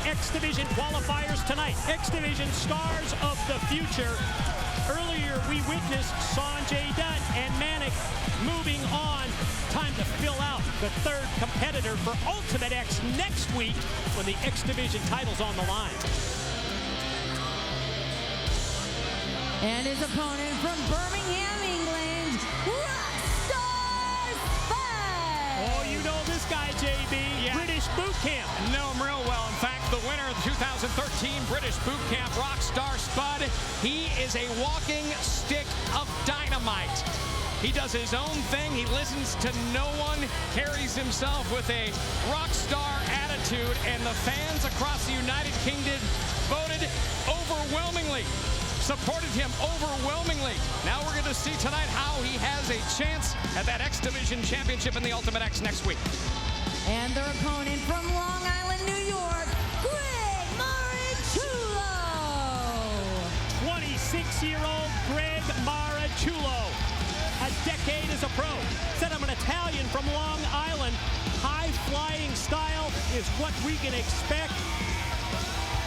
X Division qualifiers tonight. X Division stars of the future. Earlier, we witnessed Sanjay Dutt and Manik moving on. Time to fill out the third competitor for Ultimate X next week when the X Division title's on the line. And his opponent from Birmingham, England, Rockstar Spud. Oh, you know this guy, JB. Yeah. British Boot Camp. Know him real well. In fact, the winner of the 2013 British Boot Camp, Rockstar Spud. He is a walking stick of dynamite. He does his own thing. He listens to no one, carries himself with a rock star attitude, and the fans across the United Kingdom voted overwhelmingly, supported him overwhelmingly. Now we're going to see tonight how he has a chance at that X Division Championship in the Ultimate X next week. And their opponent from Long Island, New York, Greg Marasciulo. 26-year-old Greg Marasciulo. A decade as a pro. Said I'm an Italian from Long Island. High-flying style is what we can expect.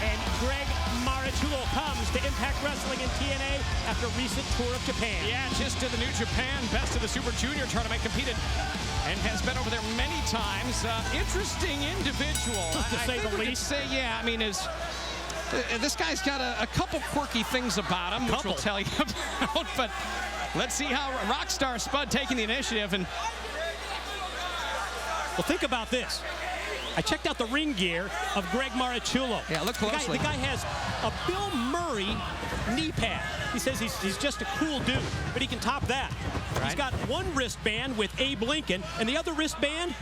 And Greg Marasciulo comes to Impact Wrestling in TNA after a recent tour of Japan. Yeah, just to the New Japan Best of the Super Junior tournament, competed and has been over there many times. Interesting individual, to say the least. Yeah, I mean, this guy's got a couple quirky things about him, which we'll tell you about. But let's see how Rockstar Spud taking the initiative. And well, think about this. I checked out the ring gear of Greg Marasciulo. Yeah, look closely. The guy has a Bill Murray knee pad. He says he's just a cool dude, but he can top that. Right. He's got one wristband with Abe Lincoln, and the other wristband,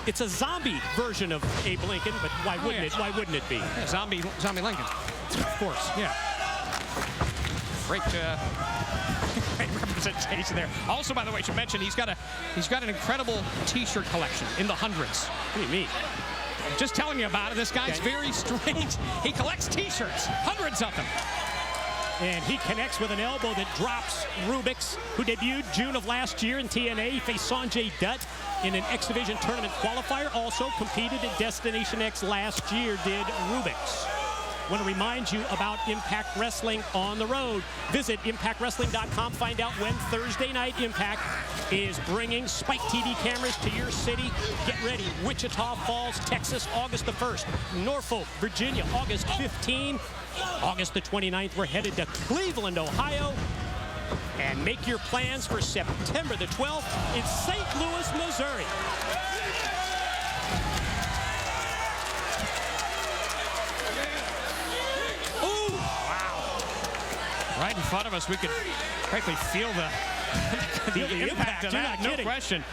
it's a zombie version of Abe Lincoln, but why wouldn't it? Why wouldn't it be? Yeah, zombie Lincoln. Of course. Yeah. Great representation there. Also, by the way, I should mention he's got an incredible T-shirt collection in the hundreds. What do you mean? Just telling you about it. This guy's very strange. He collects T-shirts, hundreds of them. And he connects with an elbow that drops Rubix, who debuted June of last year in TNA. He faced Sanjay Dutt in an X Division tournament qualifier. Also competed at Destination X last year, did Rubix. Want to remind you about Impact Wrestling on the road. Visit ImpactWrestling.com. Find out when Thursday Night Impact is bringing Spike TV cameras to your city. Get ready. Wichita Falls, Texas, August the 1st. Norfolk, Virginia, August 15. August the 29th, we're headed to Cleveland, Ohio. And make your plans for September the 12th in St. Louis, Missouri. Right in front of us, we could frankly feel the impact of that, no question.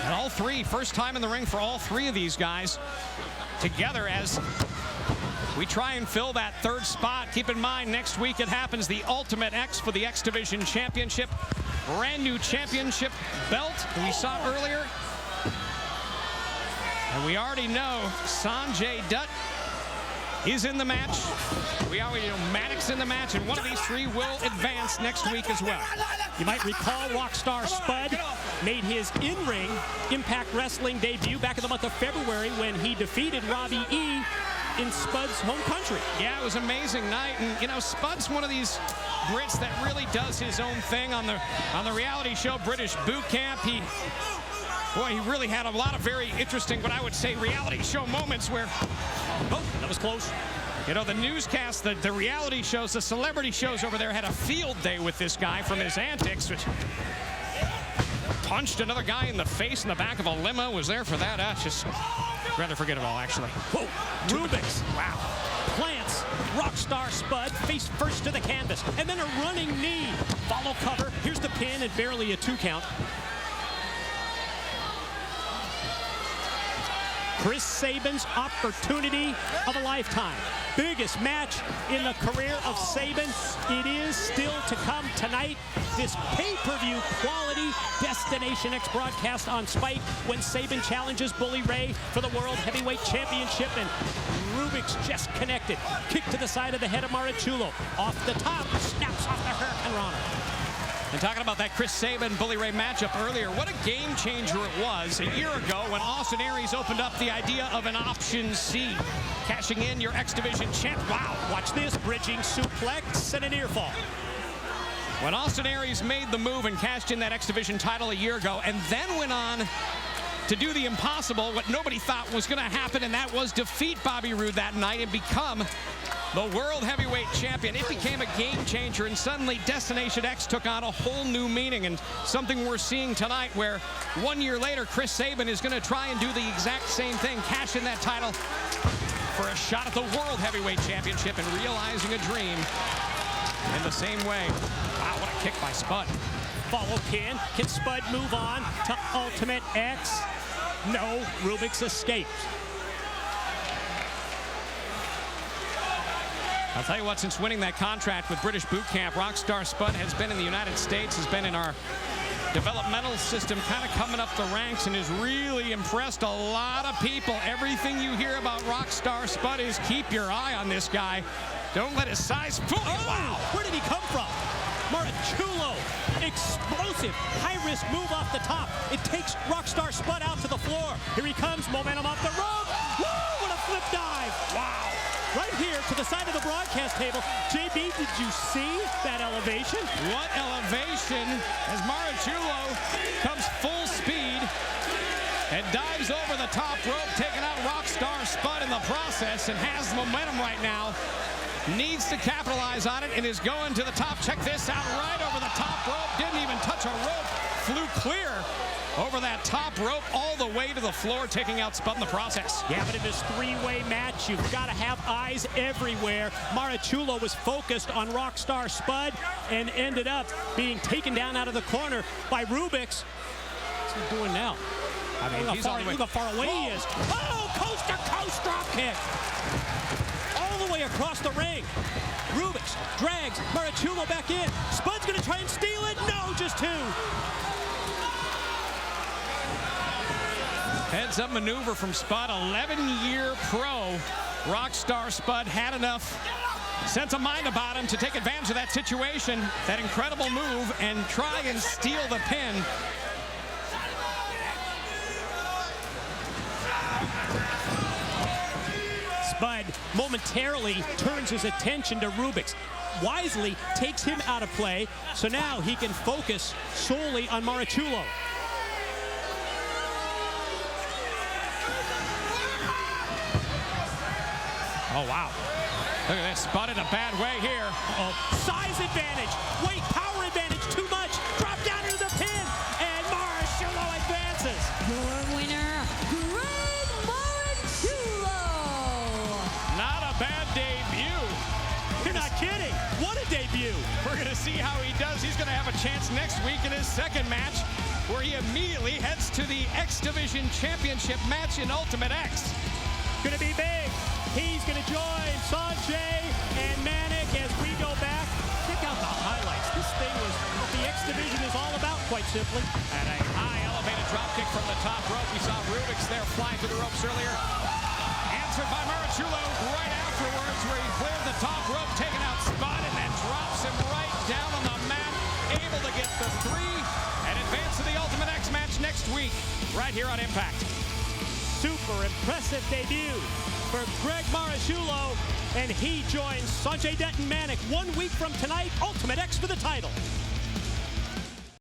And all three, first time in the ring for all three of these guys together as we try and fill that third spot. Keep in mind, next week it happens, the Ultimate X for the X Division Championship. Brand new championship belt we saw earlier. And we already know Sanjay Dutt is in the match. We already know Manik's in the match, and one of these three will advance next week as well. You might recall Rockstar Spud made his in-ring Impact Wrestling debut back in the month of February when he defeated Robbie E in Spud's home country. Yeah, it was an amazing night, and you know, Spud's one of these Brits that really does his own thing on the reality show British Boot Camp. He really had a lot of very interesting, what I would say, reality show moments where, oh, that was close. You know, the newscast, the reality shows, the celebrity shows over there had a field day with this guy from his antics, which punched another guy in the face in the back of a limo, was there for that. Just rather forget it all, actually. Whoa, Rubix, wow. Plants Rockstar Spud face first to the canvas, and then a running knee. Follow cover, here's the pin, and barely a 2 count. Chris Sabin's opportunity of a lifetime. Biggest match in the career of Sabin. It is still to come tonight. This pay-per-view quality Destination X broadcast on Spike when Sabin challenges Bully Ray for the World Heavyweight Championship, and Rubix just connected. Kick to the side of the head of Marasciulo. Off the top, snaps off the Hurricane Runner. And talking about that Chris Sabin-Bully Ray matchup earlier, what a game changer it was a year ago when Austin Aries opened up the idea of an option C. Cashing in your X Division champ. Wow, Watch this, bridging suplex and a near fall. when Austin Aries made the move and cashed in that X Division title a year ago and then went on to do the impossible, what nobody thought was going to happen, and that was defeat Bobby Roode that night and become the World Heavyweight Champion. It became a game changer, and suddenly Destination X took on a whole new meaning, and something we're seeing tonight where 1 year later, Chris Sabin is going to try and do the exact same thing, cash in that title for a shot at the World Heavyweight Championship and realizing a dream in the same way. Wow, what a kick by Spud. Follow pin. Can Spud move on to Ultimate X? No, Rubik's escaped. I'll tell you what, since winning that contract with British Boot Camp, Rockstar Spud has been in the United States, has been in our developmental system, kind of coming up the ranks, and has really impressed a lot of people. Everything you hear about Rockstar Spud is keep your eye on this guy. Don't let his size fool you. Wow, where did he come from? Marasciulo, explosive, high-risk move off the top. It takes Rockstar Spud out to the floor. Here he comes, momentum off the rope. Woo, what a flip dive. Wow. Right here to the side of the broadcast table. JB, did you see that elevation? What elevation as Marasciulo comes full speed and dives over the top rope, taking out Rockstar Spud in the process, and has momentum right now. Needs to capitalize on it and is going to the top. Check this out, right over the top rope. Didn't even touch a rope. Flew clear over that top rope all the way to the floor, taking out Spud in the process. Yeah, but in this three-way match, you've got to have eyes everywhere. Marasciulo was focused on Rockstar Spud and ended up being taken down out of the corner by Rubik's. What's he doing now? I mean, look how far away he is. Oh, coast-to-coast drop kick. All the way across the ring. Rubik's drags Marasciulo back in. Spud's going to try and steal it. No, just two. Heads up maneuver from Spud, 11-year pro. Rockstar Spud had enough sense of mind about him to take advantage of that situation, that incredible move, and try and steal the pin. Spud momentarily turns his attention to Rubik's. Wisely takes him out of play, so now he can focus solely on Marasciulo. Oh, wow. Look at this. Spud in a bad way here. Size advantage. Weight, power advantage. Too much. Drop down into the pin. And Marasciulo advances. Your winner, Greg Marasciulo. Not a bad debut. You're not kidding. What a debut. We're going to see how he does. He's going to have a chance next week in his second match, where he immediately heads to the X Division Championship match in Ultimate X. Going to be big. He's going to join Sanjay and Manik as we go back. Check out the highlights. This thing was what the X Division is all about, quite simply. And a high elevated drop kick from the top rope. We saw Rubik's there flying through the ropes earlier. Answered by Marasciulo right afterwards, where he cleared the top rope, taking out Spud, and then drops him right down on the mat, able to get the three and advance to the Ultimate X match next week, right here on Impact. Super impressive debut for Greg Marasciulo, and he joins Sanjay Dutt and Manik 1 week from tonight, Ultimate X for the title.